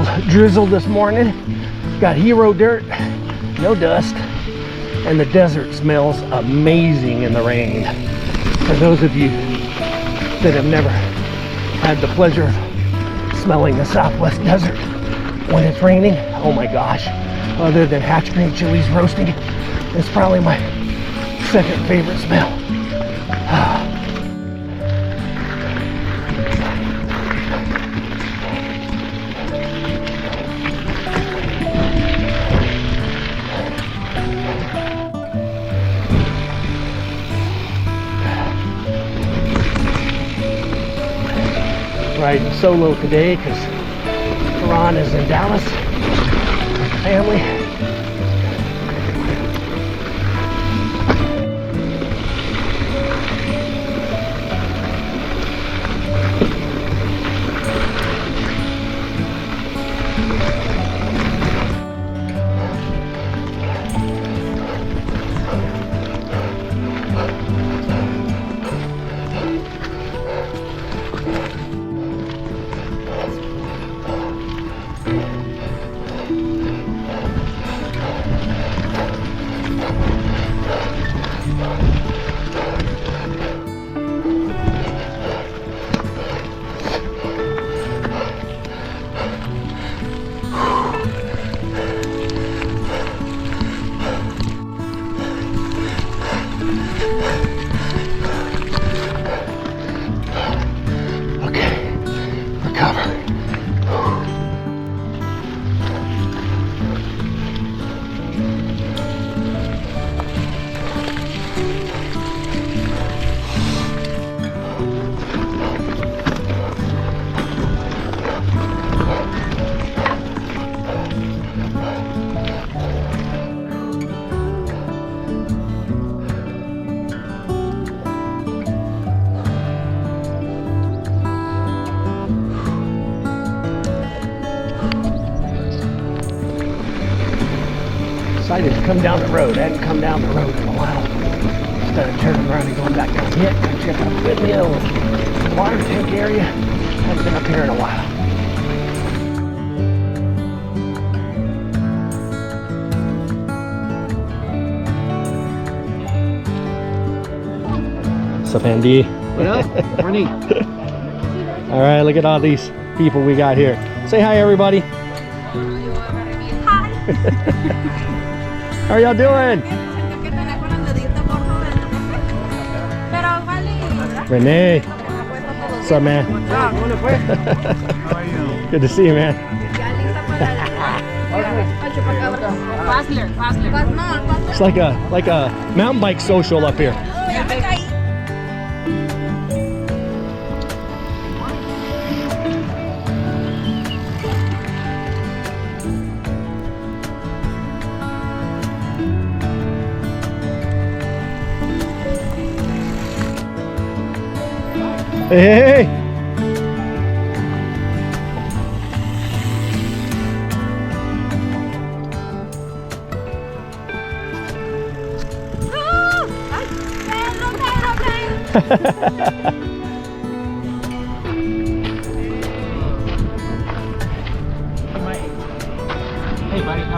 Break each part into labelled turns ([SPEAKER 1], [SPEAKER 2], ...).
[SPEAKER 1] little drizzle this morning. Got hero dirt, no dust, and the desert smells amazing in the rain. For those of you that have never had the pleasure of smelling the Southwest desert when it's raining, oh my gosh, other than hatch green chilies roasting, it's probably my second favorite smell. Riding solo today because Ron is in Dallas with the family. Decided to come down the road. I hadn't come down the road in a while. Instead of turning around and going back down here, come check out the windmill and water tank area. Haven't been up here in a while. What's up, Andy?
[SPEAKER 2] What up? Morning.
[SPEAKER 1] All right, look at all these people we got here. Say hi, everybody.
[SPEAKER 3] Hi.
[SPEAKER 1] How are y'all doing? Renee. What's up, man? Good to see you, man. It's like a mountain bike social up here. Hey!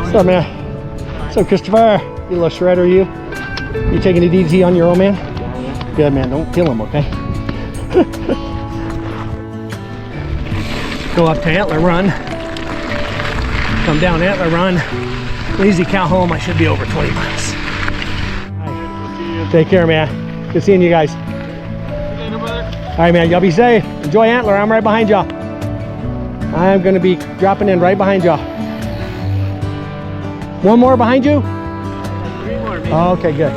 [SPEAKER 1] What's up, man? What's up, Christopher? You little shredder, you? You taking it easy on your old man? Good, man. Don't kill him, okay? Go up to Antler Run, come down Antler Run, Lazy Cow home. I should be over 20 miles. Right. Take care, man. Good seeing you guys. All right, man. Y'all be safe. Enjoy Antler. I'm right behind y'all. I'm gonna be dropping in right behind y'all. One more behind you?
[SPEAKER 2] 3 more, maybe.
[SPEAKER 1] Oh, okay, good.